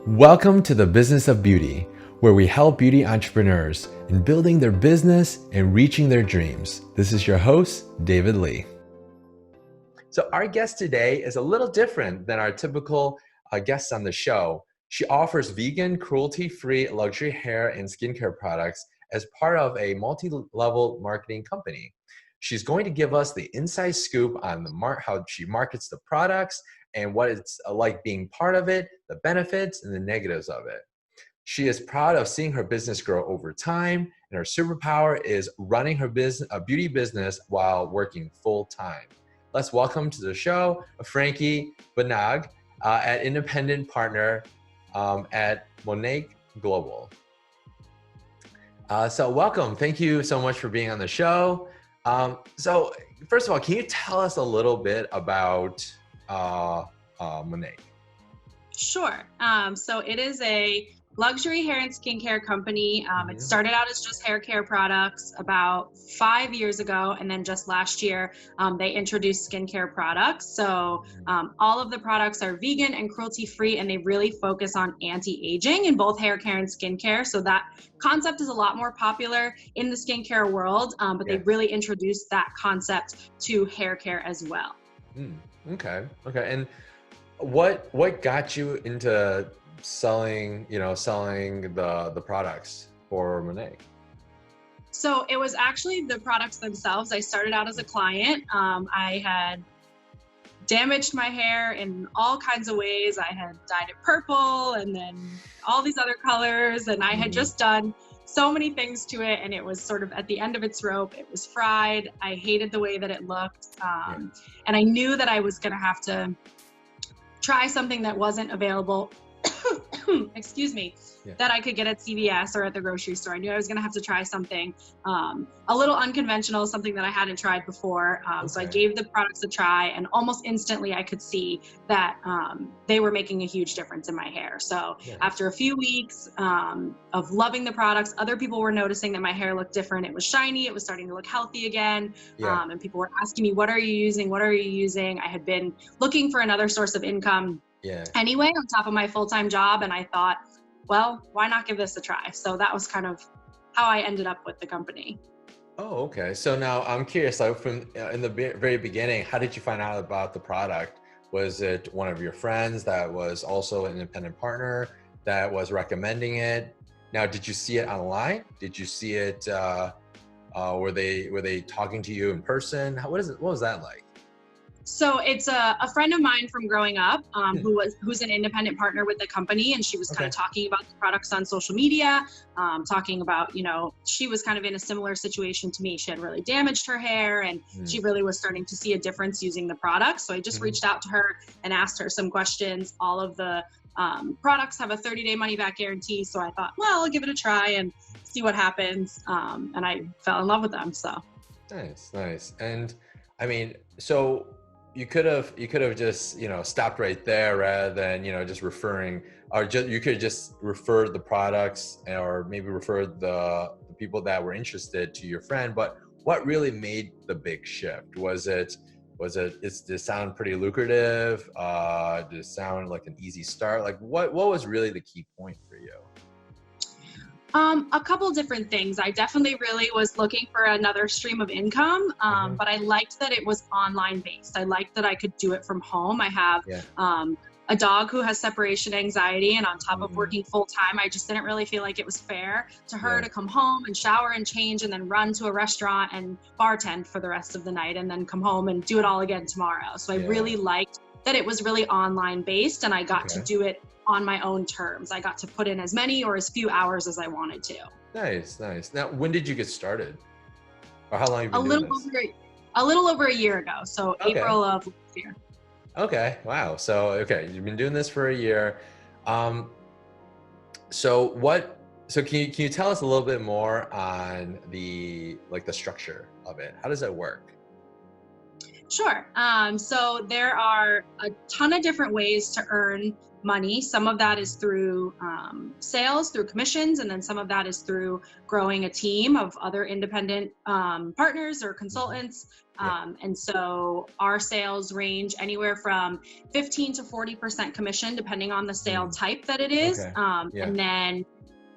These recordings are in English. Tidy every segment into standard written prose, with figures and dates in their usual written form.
Welcome to the Business of Beauty, where we help beauty entrepreneurs in building their business and reaching their dreams. This is your host, David Lee. So our guest today is a little different than our typical guests on the show. She offers vegan, cruelty-free luxury hair and skincare products as part of a multi-level marketing company. She's going to give us the inside scoop on how she markets the products and what it's like being part of it, the benefits and the negatives of it. She is proud of seeing her business grow over time, and her superpower is running her beauty business while working full time. Let's welcome to the show Frankie Banaag, an independent partner at Banaag Global. So welcome. Thank you so much for being on the show. So first of all, can you tell us a little bit about Banaag? Sure. So it is a luxury hair and skincare company. It started out as just hair care products about 5 years ago. And then just last year, they introduced skincare products. So all of the products are vegan and cruelty-free, and they really focus on anti-aging in both hair care and skincare. So that concept is a lot more popular in the skincare world, but they really introduced that concept to hair care as well. Okay. And what got you into selling the products for Banaag? So it was actually the products themselves. I started out as a client. I had damaged my hair in all kinds of ways. I had dyed it purple and then all these other colors, and I had just done so many things to it, and it was sort of at the end of its rope. It was fried. I hated the way that it looked, and I knew that I was going to have to try something that wasn't available excuse me, that I could get at CVS or at the grocery store. I knew I was going to have to try something a little unconventional, something that I hadn't tried before. So I gave the products a try, and almost instantly I could see that they were making a huge difference in my hair. So after a few weeks of loving the products, other people were noticing that my hair looked different. It was shiny. It was starting to look healthy again. And people were asking me, what are you using? What are you using? I had been looking for another source of income anyway, on top of my full-time job. And I thought, well, why not give this a try? So that was kind of how I ended up with the company. Oh, okay. So now I'm curious, like from in the very beginning, how did you find out about the product? Was it one of your friends that was also an independent partner that was recommending it? Now, did you see it online? Did you see it, were they talking to you in person? What was that like? So it's a friend of mine from growing up who's an independent partner with the company, and she was kind of talking about the products on social media, talking about, she was kind of in a similar situation to me. She had really damaged her hair, and she really was starting to see a difference using the products. So I just reached out to her and asked her some questions. All of the products have a 30-day money-back guarantee, so I thought, well, I'll give it a try and see what happens. And I fell in love with them. So nice. And I mean, so you could have just stopped right there rather than just referring, or you could just refer the products or maybe refer the people that were interested to your friend. But what really made the big shift? Did it sound pretty lucrative? Did it sound like an easy start? Like what was really the key point for you? A couple different things. I definitely really was looking for another stream of income, but I liked that it was online based. I liked that I could do it from home. I have a dog who has separation anxiety, and on top of working full time, I just didn't really feel like it was fair to her to come home and shower and change and then run to a restaurant and bartend for the rest of the night and then come home and do it all again tomorrow. So I really liked that it was really online based, and I got to do it on my own terms. I got to put in as many or as few hours as I wanted to. Nice. Now, when did you get started? Or how long have you been doing this? A little over a year ago. So April of last year. Okay. Wow. So, you've been doing this for a year. So can you tell us a little bit more on the structure of it? How does that work? Sure. So there are a ton of different ways to earn money. Some of that is through sales, through commissions, and then some of that is through growing a team of other independent partners or consultants. And so our sales range anywhere from 15 to 40% commission, depending on the sale type that it is. And then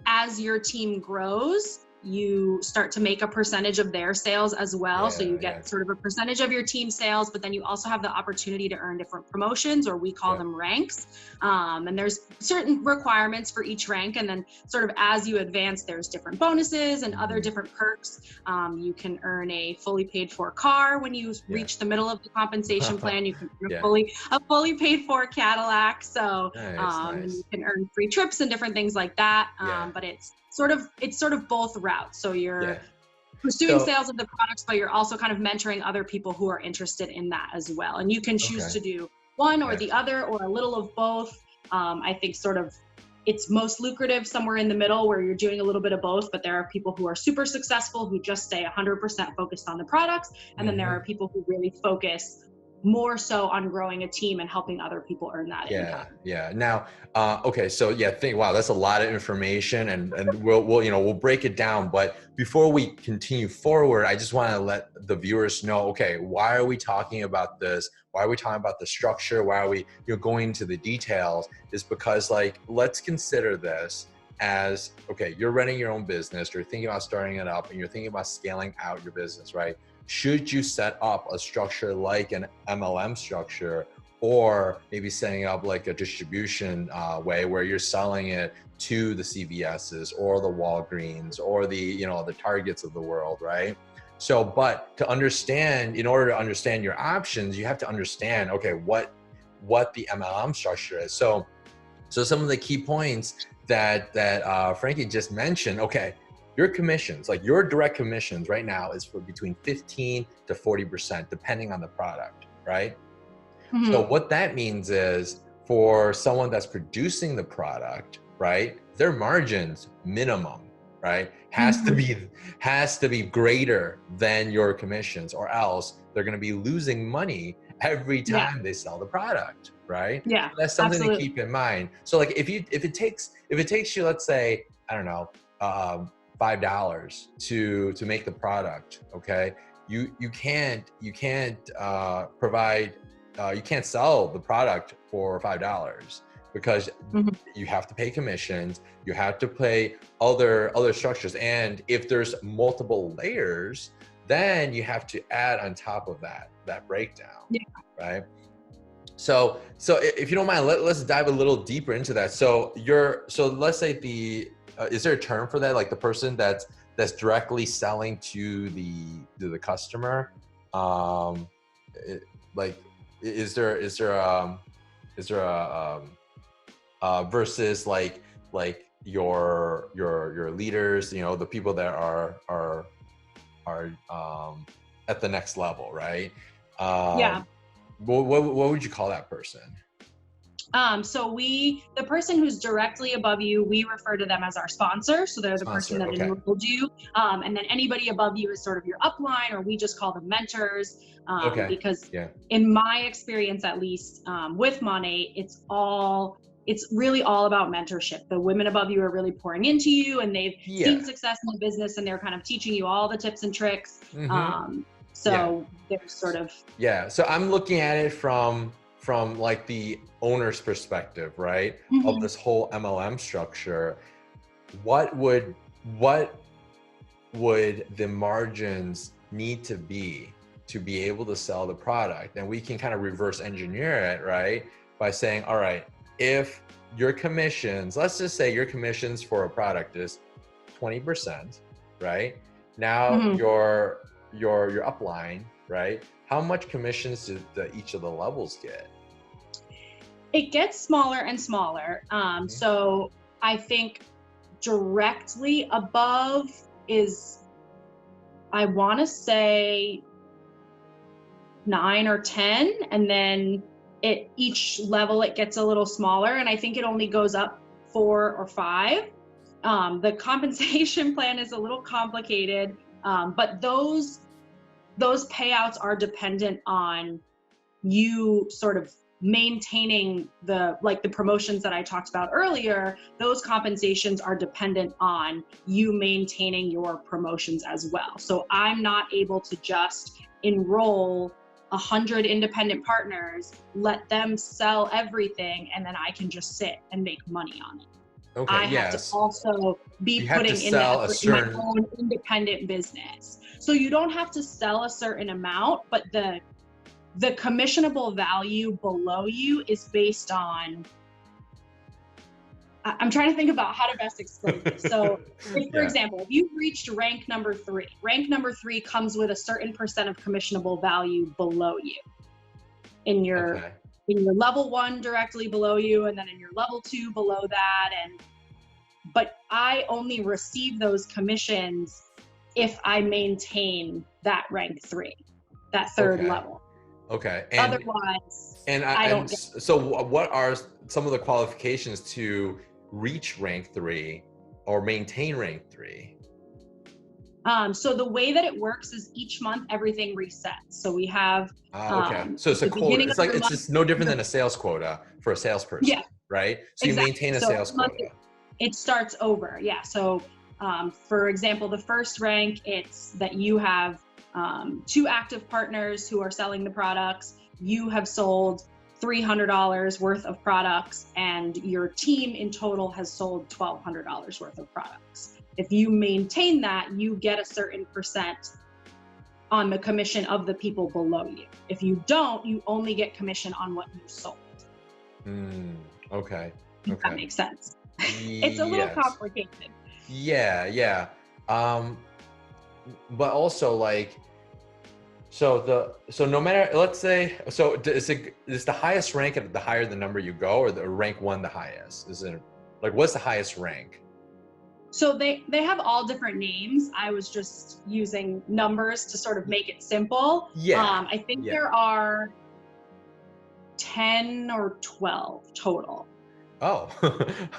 as your team grows, you start to make a percentage of their sales as well. So you get sort of a percentage of your team sales, but then you also have the opportunity to earn different promotions, or we call them ranks. And there's certain requirements for each rank. And then sort of as you advance, there's different bonuses and other different perks. You can earn a fully paid for car when you reach the middle of the compensation plan. You can earn a fully paid for Cadillac. So you can earn free trips and different things like that. But it's sort of both routes. So you're pursuing sales of the products, but you're also kind of mentoring other people who are interested in that as well. And you can choose to do one or the other, or a little of both. I think sort of it's most lucrative somewhere in the middle, where you're doing a little bit of both, but there are people who are super successful who just stay 100% focused on the products. And then there are people who really focus more so on growing a team and helping other people earn that income. Now, okay, so wow, that's a lot of information, and we'll break it down. But before we continue forward, I just want to let the viewers know, okay, why are we talking about this? Why are we talking about the structure? Why are we going into the details? Is because, like, let's consider this as, okay, you're running your own business, you're thinking about starting it up, and you're thinking about scaling out your business, right? Should you set up a structure like an MLM structure, or maybe setting up like a distribution way where you're selling it to the CVS's or the Walgreens or the the Targets of the world, right? So, but to understand, in order to understand your options, you have to understand, okay, what the MLM structure is. So some of the key points that Frankie just mentioned, okay. Your commissions, like your direct commissions right now, is for between 15 to 40%, depending on the product, right? So what that means is, for someone that's producing the product, right, their margins minimum, right, has to be greater than your commissions, or else they're going to be losing money every time they sell the product, right? Yeah, so that's something to keep in mind. So like if it takes you, let's say, I don't know, $5 to make the product, okay, you can't provide you can't sell the product for $5, because you have to pay commissions, you have to pay other structures, and if there's multiple layers, then you have to add on top of that breakdown, right? So if you don't mind, let's dive a little deeper into that. So let's say is there a term for that? Like the person that's directly selling to the customer, is there a versus like your leaders, the people that are at the next level, right? What would you call that person? So the person who's directly above you, we refer to them as our sponsor. So they're the person that enrolled you. And then anybody above you is sort of your upline, or we just call them mentors. Because in my experience, at least, with Monat, it's really all about mentorship. The women above you are really pouring into you, and they've seen success in the business, and they're kind of teaching you all the tips and tricks. So there's sort of so I'm looking at it from like the owner's perspective, right? Of this whole MLM structure. What would the margins need to be able to sell the product? And we can kind of reverse engineer it, right? By saying, all right, if your commissions, let's just say your commissions for a product is 20%, right? Now your upline, right? How much commissions do each of the levels get? It gets smaller and smaller. So I think directly above is, I want to say 9 or 10, and then each level it gets a little smaller, and I think it only goes up 4 or 5. The compensation plan is a little complicated, but those payouts are dependent on you sort of maintaining the promotions that I talked about earlier, those compensations are dependent on you maintaining your promotions as well. So I'm not able to just enroll 100 independent partners, let them sell everything, and then I can just sit and make money on it. Okay, I have to also be putting in the effort in my own independent business. So you don't have to sell a certain amount, but the commissionable value below you is based on, I'm trying to think about how to best explain this. So if, for example, if you've reached rank number 3 comes with a certain percent of commissionable value below you in your level 1 directly below you, and then in your level 2 below that. But I only receive those commissions if I maintain that rank 3, that third level. Okay. And otherwise, so what are some of the qualifications to reach rank 3 or maintain rank 3? So the way that it works is each month everything resets. So we have so it's a quota. It's just no different than a sales quota for a salesperson, right? So you maintain a sales quota. It starts over, So for example, the first rank, it's that you have 2 active partners who are selling the products. You have sold $300 worth of products, and your team in total has sold $1,200 worth of products. If you maintain that, you get a certain percent on the commission of the people below you. If you don't, you only get commission on what you sold. Okay. If that makes sense. It's a little complicated. Yeah. But also so no matter, let's say, so is the highest rank at the higher the number you go, or the rank 1 the highest? Is it what's the highest rank? So they have all different names. I was just using numbers to sort of make it simple. I think there are 10 or 12 total. Oh,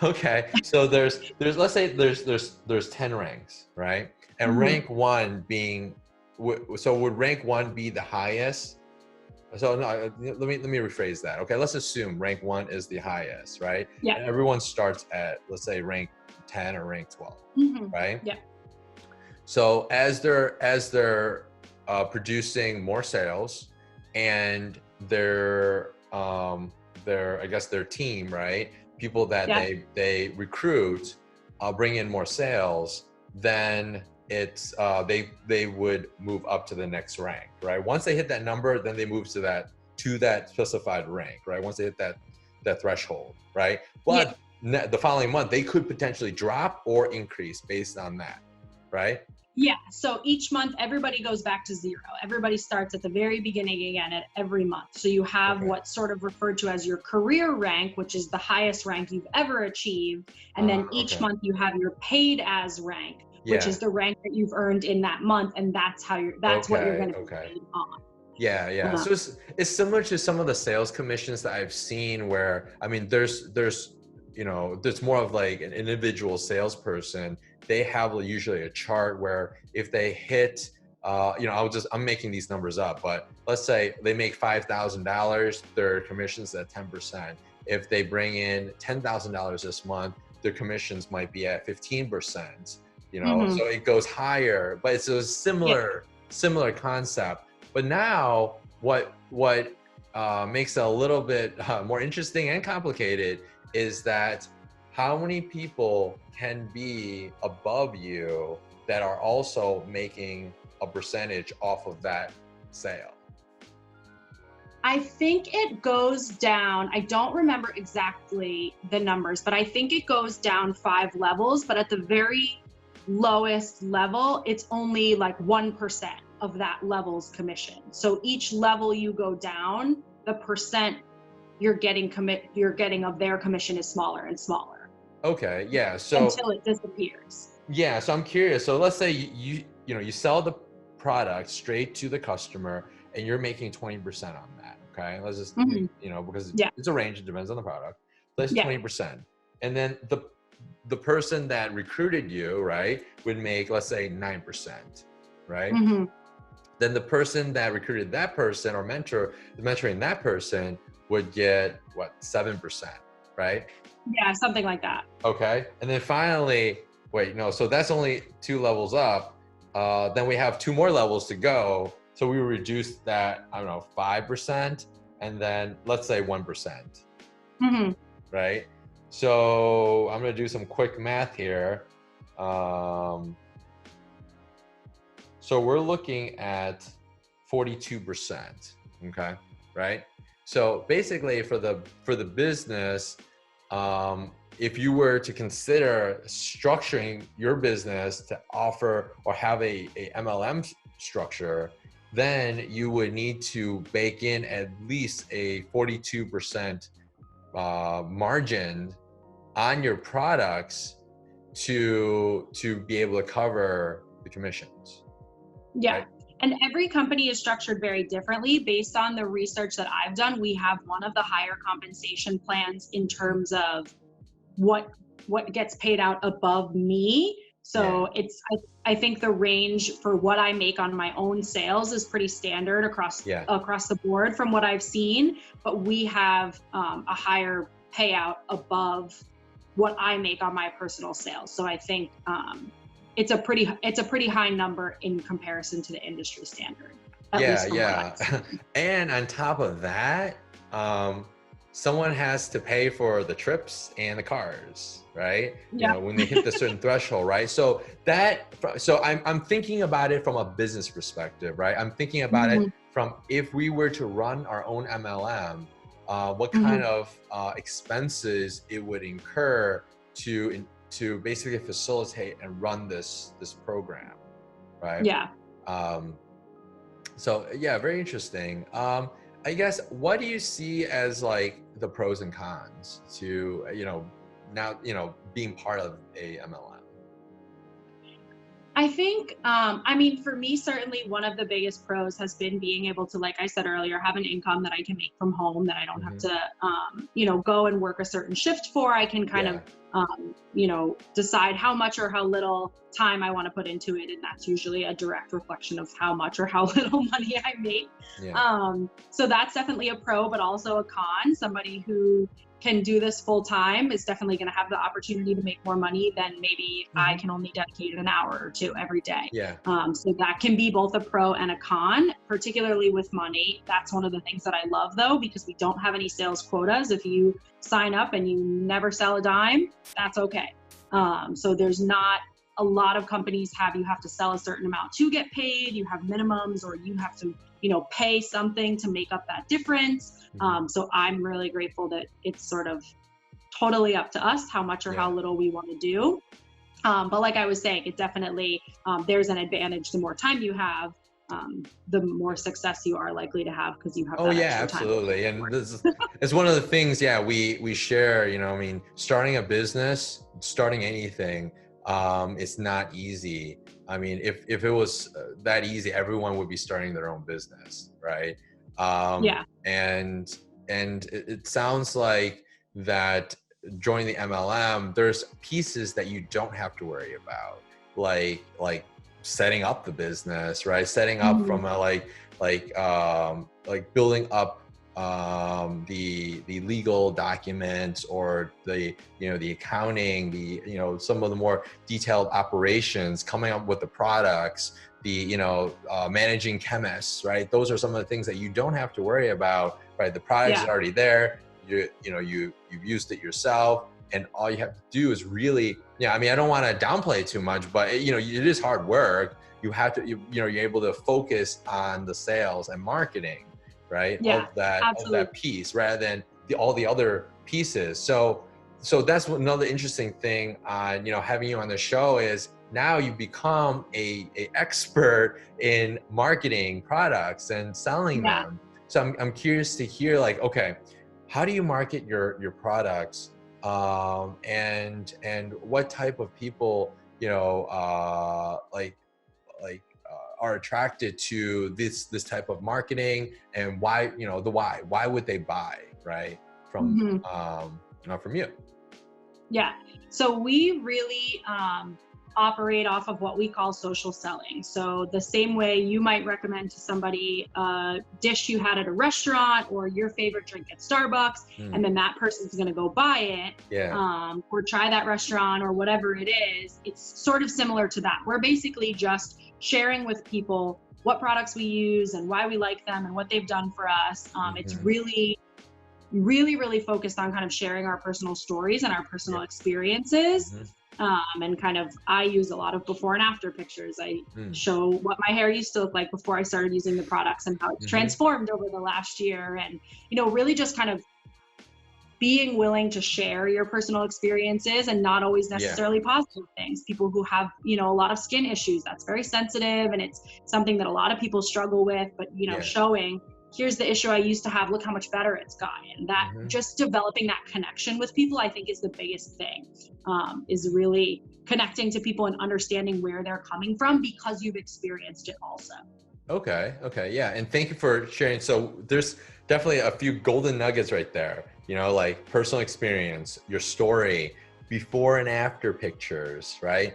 okay. So there's let's say there's 10 ranks, right? And rank 1 being, so would rank 1 be the highest? So no, let me rephrase that. Okay, let's assume rank 1 is the highest, right? Yeah. And everyone starts at, let's say, rank 10 or rank 12, right? Yeah. So as they're producing more sales, and their I guess their team, right? People that they recruit, bring in more sales, then it's they would move up to the next rank, right? Once they hit that number, then they move to that specified rank, right? Once they hit that threshold, right? But the following month, they could potentially drop or increase based on that, right? Yeah, so each month, everybody goes back to 0. Everybody starts at the very beginning again at every month. So you have what's sort of referred to as your career rank, which is the highest rank you've ever achieved. And then each month you have your paid as rank, which is the rank that you've earned in that month. And that's what you're going to be paid on. Yeah. So it's similar to some of the sales commissions that I've seen where, I mean, there's more of like an individual salesperson. They have usually a chart where if they hit, I'm making these numbers up, but let's say they make $5,000, their commission's at 10%. If they bring in $10,000 this month, their commissions might be at 15%, so it goes higher, but it's a similar concept. But now what makes it a little bit more interesting and complicated is that how many people can be above you that are also making a percentage off of that sale? I think it goes down. I don't remember exactly the numbers, but I think it goes down 5 levels. But at the very lowest level, it's only like 1% of that level's commission. So each level you go down, the percent you're getting of their commission is smaller and smaller. Okay, yeah. So until it disappears. Yeah, so I'm curious. So let's say you sell the product straight to the customer and you're making 20% on that. Okay, let's just because it's a range, it depends on the product. Let's 20%, and then the person that recruited you, right, would make, let's say, 9%, right? Then the person that recruited that person or mentoring that person would get what, 7%, right? Yeah, something like that. Okay. And then finally, wait, no, so that's only 2 levels up. Then we have 2 more levels to go. So we reduce that, I don't know, 5%, and then let's say 1%, Mm-hmm. right? So I'm going to do some quick math here. So we're looking at 42%, okay, right? So basically for the business, if you were to consider structuring your business to offer or have a MLM structure, then you would need to bake in at least a 42% margin on your products to be able to cover the commissions. Yeah. Right? And every company is structured very differently. Based on the research that I've done, we have one of the higher compensation plans in terms of what gets paid out above me. So I think the range for what I make on my own sales is pretty standard across the board from what I've seen. But we have a higher payout above what I make on my personal sales. So I think it's a pretty high number in comparison to the industry standard. And on top of that, someone has to pay for the trips and the cars, right? You know, when they hit the certain threshold, right? So I'm thinking about it from a business perspective, right? I'm thinking about it from, if we were to run our own MLM, what kind of expenses it would incur to basically facilitate and run this program, right? So yeah, very interesting. I guess, what do you see as like the pros and cons to, now, being part of a MLM? I think, I mean, for me, certainly one of the biggest pros has been being able to, like I said earlier, have an income that I can make from home, that I don't have to, go and work a certain shift for. I can kind of, decide how much or how little time I want to put into it. And that's usually a direct reflection of how much or how little money I make. So that's definitely a pro, but also a con. Somebody who can do this full time is definitely going to have the opportunity to make more money than maybe I can only dedicate an hour or two every day. So that can be both a pro and a con, particularly with money. That's one of the things that I love, though, because we don't have any sales quotas. If you sign up and you never sell a dime, that's okay. So there's not a lot of companies you have to sell a certain amount to get paid. You have minimums, or you have to pay something to make up that difference. So I'm really grateful that it's sort of totally up to us how much or how little we want to do. But like I was saying, it definitely, there's an advantage. The more time you have, the more success you are likely to have, because you have that extra time. Absolutely. And this is one of the things, we share, I mean, starting a business, starting anything, it's not easy. I mean, if it was that easy, everyone would be starting their own business, right? And it sounds like that joining the MLM, there's pieces that you don't have to worry about, like setting up the business, right? Setting up from a like building up the legal documents, or the the accounting, some of the more detailed operations, coming up with the products, managing chemists, right? Those are some of the things that you don't have to worry about, right? The product is already there. You've used it yourself, and all you have to do is really, I mean, I don't want to downplay it too much, but it is hard work. You have to, you're able to focus on the sales and marketing, right? Of that piece, rather than all the other pieces. So that's another interesting thing on, having you on the show, is now you become a expert in marketing products and selling them. So I'm curious to hear, like, okay, how do you market your products, and what type of people are attracted to this type of marketing, and why, why would they buy, right, from from you? So we really operate off of what we call social selling. So the same way you might recommend to somebody a dish you had at a restaurant or your favorite drink at Starbucks, and then that person's going to go buy it, or try that restaurant or whatever it is. It's sort of similar to that. We're basically just sharing with people what products we use and why we like them and what they've done for us. It's really focused on kind of sharing our personal stories and our personal experiences. And kind of, I use a lot of before and after pictures. I show what my hair used to look like before I started using the products and how it's transformed over the last year. And, really just kind of being willing to share your personal experiences and not always necessarily positive things. People who have, a lot of skin issues, that's very sensitive and it's something that a lot of people struggle with, but, showing, here's the issue I used to have, look how much better it's gotten. That just developing that connection with people, I think, is the biggest thing, is really connecting to people and understanding where they're coming from because you've experienced it also. Okay. Yeah. And thank you for sharing. So there's definitely a few golden nuggets right there, like personal experience, your story, before and after pictures, right?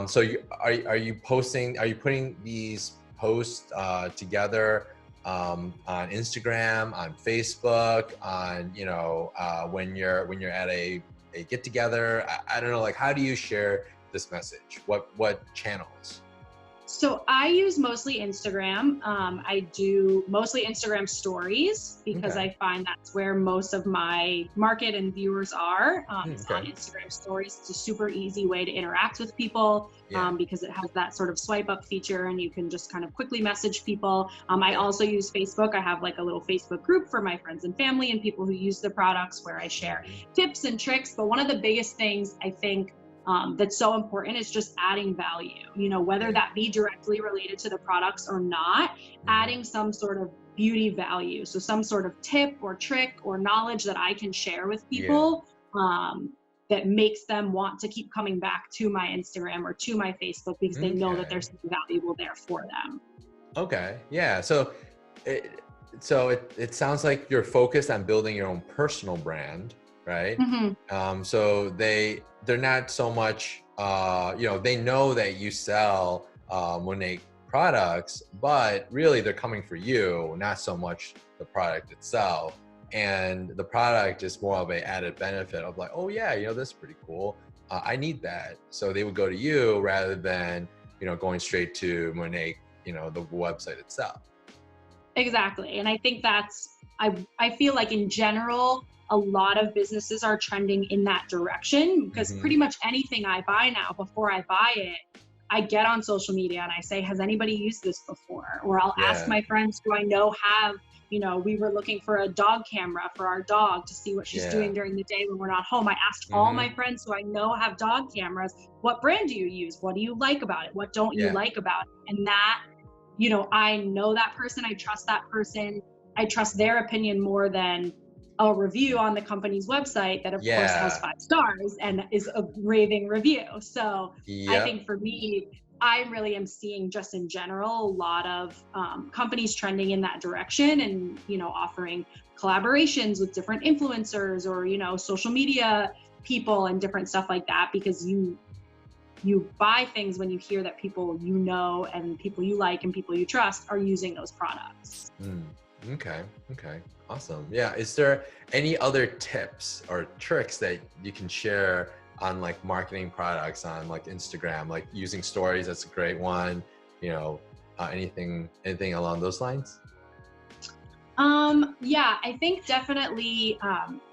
So are you putting these posts together on Instagram, on Facebook, on when you're at a get together? I don't know, like, how do you share this message? What channels? So I use mostly Instagram. I do mostly Instagram stories because I find that's where most of my market and viewers are. It's on Instagram stories. It's a super easy way to interact with people because it has that sort of swipe up feature and you can just kind of quickly message people. I also use Facebook. I have like a little Facebook group for my friends and family and people who use the products where I share tips and tricks. But one of the biggest things I think that's so important is just adding value, whether that be directly related to the products or not, adding some sort of beauty value. So some sort of tip or trick or knowledge that I can share with people that makes them want to keep coming back to my Instagram or to my Facebook because they know that there's something valuable there for them. Okay. Yeah. So it sounds like you're focused on building your own personal brand, right? So they're not so much, they know that you sell Monet products, but really they're coming for you, not so much the product itself. And the product is more of an added benefit of like, oh yeah, this is pretty cool. I need that. So they would go to you rather than, going straight to Monet, the website itself. Exactly. And I think I feel like in general, a lot of businesses are trending in that direction because pretty much anything I buy now, before I buy it, I get on social media and I say, has anybody used this before? Or I'll ask my friends who I know have, we were looking for a dog camera for our dog to see what she's doing during the day when we're not home. I asked all my friends who I know have dog cameras, what brand do you use? What do you like about it? What don't you like about it? And that, I know that person, I trust that person, I trust their opinion more than a review on the company's website that of course has 5 stars and is a raving review. So I think for me, I really am seeing just in general, a lot of companies trending in that direction and, offering collaborations with different influencers or, social media people and different stuff like that, because you buy things when you hear that people and people you like and people you trust are using those products. Okay. Awesome. Yeah. Is there any other tips or tricks that you can share on like marketing products on like Instagram, like using stories? That's a great one. Anything along those lines? Yeah, I think definitely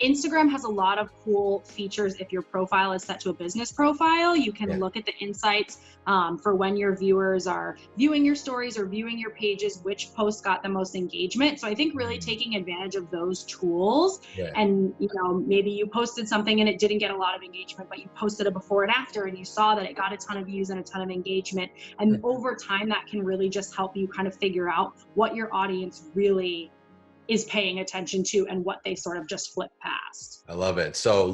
Instagram has a lot of cool features. If your profile is set to a business profile, you can look at the insights for when your viewers are viewing your stories or viewing your pages, which posts got the most engagement. So I think really taking advantage of those tools and, maybe you posted something and it didn't get a lot of engagement, but you posted a before and after and you saw that it got a ton of views and a ton of engagement. And over time, that can really just help you kind of figure out what your audience really is paying attention to and what they sort of just flip past. I love it. So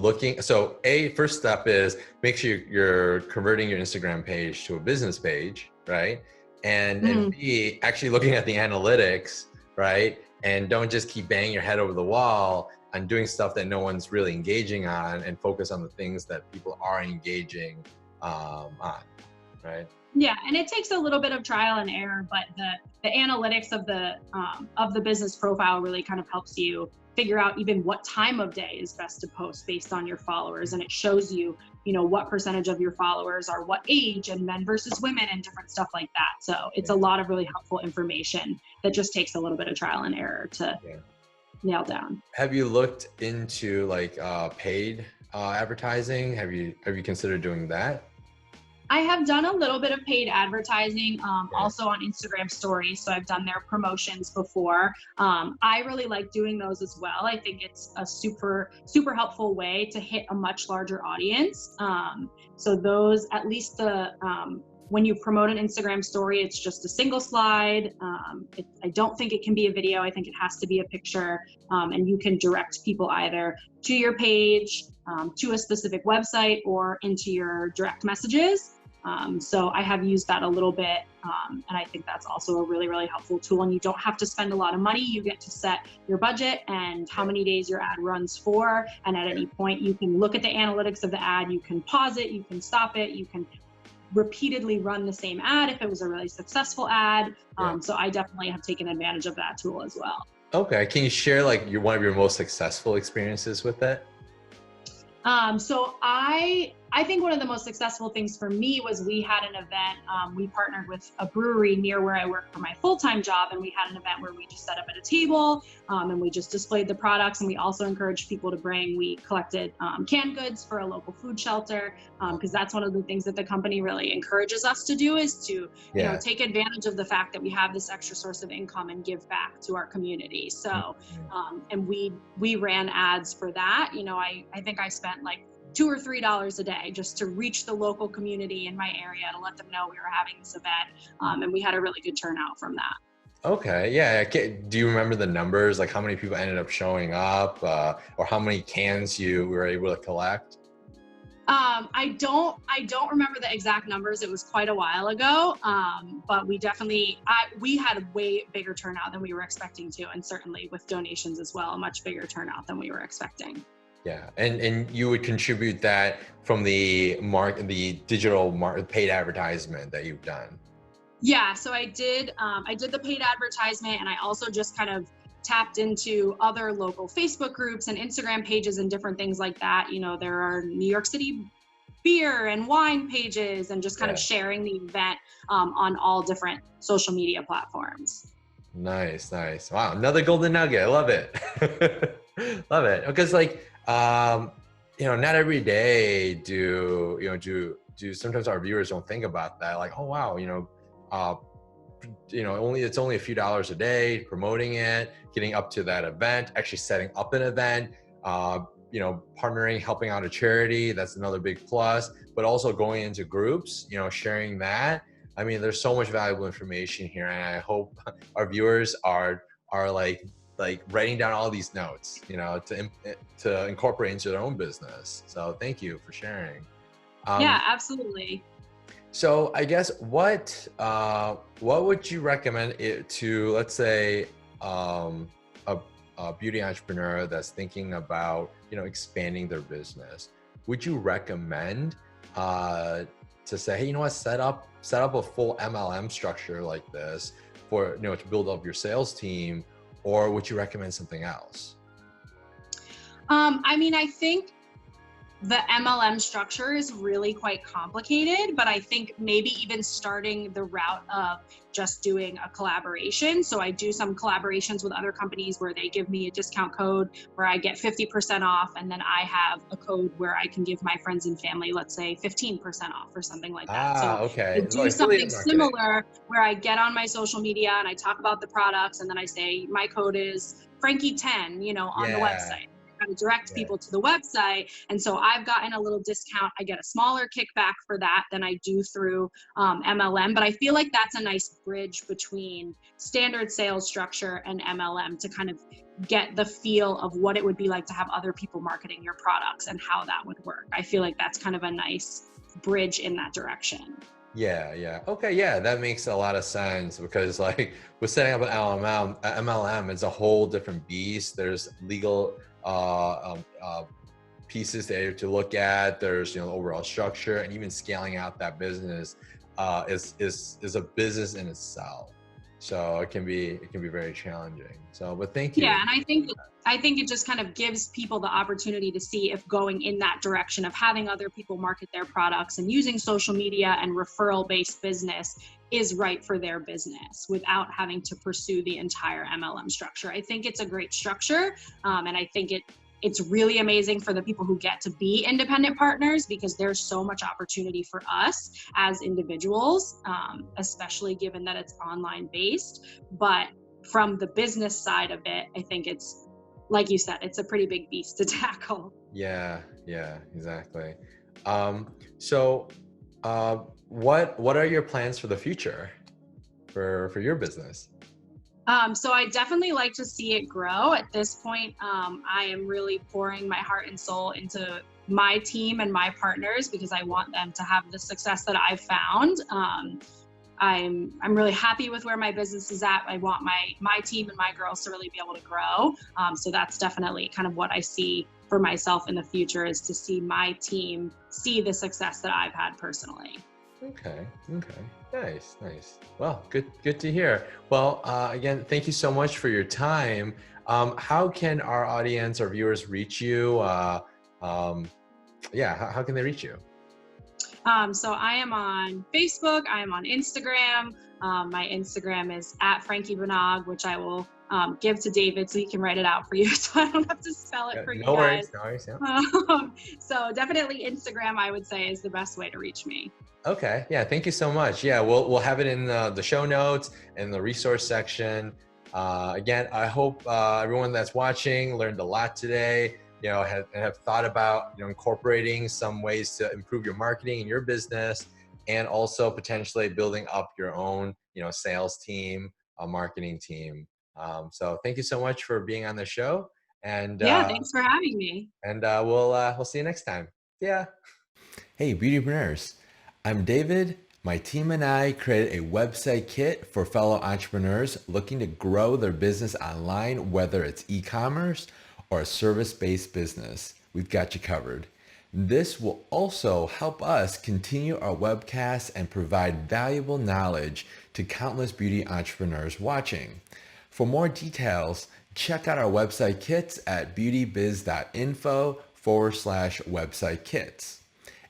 first step is make sure you're converting your Instagram page to a business page, right? And B, actually looking at the analytics, right? And don't just keep banging your head over the wall on doing stuff that no one's really engaging on, and focus on the things that people are engaging on, right? Yeah, and it takes a little bit of trial and error, but the analytics of the business profile really kind of helps you figure out even what time of day is best to post based on your followers, and it shows you, what percentage of your followers are what age, and men versus women, and different stuff like that. So it's a lot of really helpful information that just takes a little bit of trial and error to nail down. Have you looked into like paid advertising? Have you considered doing that? I have done a little bit of paid advertising, also on Instagram stories. So I've done their promotions before. I really like doing those as well. I think it's a super, super helpful way to hit a much larger audience. So those, at least when you promote an Instagram story, it's just a single slide. I don't think it can be a video. I think it has to be a picture. And you can direct people either to your page, to a specific website, or into your direct messages. So I have used that a little bit, and I think that's also a really, really helpful tool. And you don't have to spend a lot of money. You get to set your budget and how many days your ad runs for. And at any point, you can look at the analytics of the ad. You can pause it. You can stop it. You can repeatedly run the same ad if it was a really successful ad. So I definitely have taken advantage of that tool as well. Okay. Can you share like one of your most successful experiences with it? So I think one of the most successful things for me was we had an event. We partnered with a brewery near where I work for my full-time job, and we had an event where we just set up at a table, and we just displayed the products. And we also encouraged people to bring. We collected canned goods for a local food shelter, because that's one of the things that the company really encourages us to do, is to take advantage of the fact that we have this extra source of income and give back to our community. So, and we ran ads for that. I think I spent like $2 or $3 a day just to reach the local community in my area to let them know we were having this event. And we had a really good turnout from that. Okay. Yeah. Do you remember the numbers? Like how many people ended up showing up, or how many cans you were able to collect? I don't remember the exact numbers. It was quite a while ago. But we had a way bigger turnout than we were expecting to. And certainly with donations as well, a much bigger turnout than we were expecting. Yeah, and you would contribute that from the digital paid advertisement that you've done. Yeah, so I did the paid advertisement, and I also just kind of tapped into other local Facebook groups and Instagram pages and different things like that. There are New York City beer and wine pages, and just kind of sharing the event on all different social media platforms. Nice. Wow, another golden nugget. I love it. Love it. Because not every day do sometimes our viewers don't think about that. Like, oh wow, it's only a few dollars a day, promoting it, getting up to that event, actually setting up an event, partnering, helping out a charity. That's another big plus. But also going into groups, sharing that. I mean, there's so much valuable information here, and I hope our viewers are like writing down all these notes, to incorporate into their own business. So thank you for sharing. Yeah, absolutely. So I guess what would you recommend to, let's say, a beauty entrepreneur that's thinking about, expanding their business? Would you recommend to say, hey, set up a full MLM structure like this for, to build up your sales team? Or would you recommend something else? I think the MLM structure is really quite complicated, but I think maybe even starting the route of just doing a collaboration. So I do some collaborations with other companies where they give me a discount code where I get 50% off. And then I have a code where I can give my friends and family, let's say 15% off or something like that. Okay. I do something similar where I get on my social media and I talk about the products, and then I say, my code is Frankie10, on the website. To direct people to the website. And so I've gotten a little discount. I get a smaller kickback for that than I do through MLM. But I feel like that's a nice bridge between standard sales structure and MLM to kind of get the feel of what it would be like to have other people marketing your products and how that would work. I feel like that's kind of a nice bridge in that direction. Yeah. Okay. Yeah. That makes a lot of sense, because like with setting up an MLM, it's a whole different beast. There's legal, pieces to look at. There's, overall structure, and even scaling out that business is a business in itself. So it can be very challenging. So, but thank you. Yeah, and I think it just kind of gives people the opportunity to see if going in that direction of having other people market their products and using social media and referral-based business is right for their business without having to pursue the entire MLM structure. I think it's a great structure, and I think it's really amazing for the people who get to be independent partners, because there's so much opportunity for us as individuals, especially given that it's online based. But from the business side of it, I think it's, like you said, it's a pretty big beast to tackle. Yeah, exactly. So what are your plans for the future for your business? So I definitely like to see it grow. At this point, I am really pouring my heart and soul into my team and my partners, because I want them to have the success that I've found. I'm really happy with where my business is at. I want my team and my girls to really be able to grow. So that's definitely kind of what I see for myself in the future, is to see my team see the success that I've had personally. Okay. Nice. Well, good to hear. Well, again, thank you so much for your time. How can our audience or viewers reach you? How can they reach you? So I am on Facebook, I am on Instagram. My Instagram is at Frankie Banaag, which I will give to David so he can write it out for you, so I don't have to spell it for you guys. No worries. Yeah. So definitely Instagram, I would say, is the best way to reach me. Okay. Yeah. Thank you so much. Yeah. We'll have it in the show notes and the resource section. Again, I hope everyone that's watching learned a lot today. Have thought about incorporating some ways to improve your marketing in your business, and also potentially building up your own sales team, a marketing team. So thank you so much for being on the show. And yeah, thanks for having me. And we'll see you next time. Yeah. Hey, Beautypreneurs. I'm David. My team and I created a website kit for fellow entrepreneurs looking to grow their business online, whether it's e-commerce or a service-based business. We've got you covered. This will also help us continue our webcasts and provide valuable knowledge to countless beauty entrepreneurs watching. For more details, check out our website kits at beautybiz.info/website kits.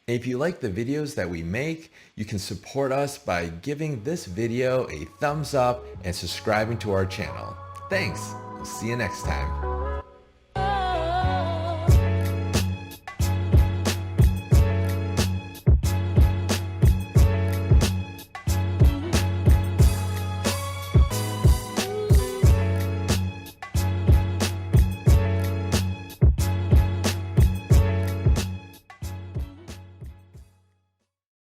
If you like the videos that we make, you can support us by giving this video a thumbs up and subscribing to our channel. Thanks. We'll see you next time.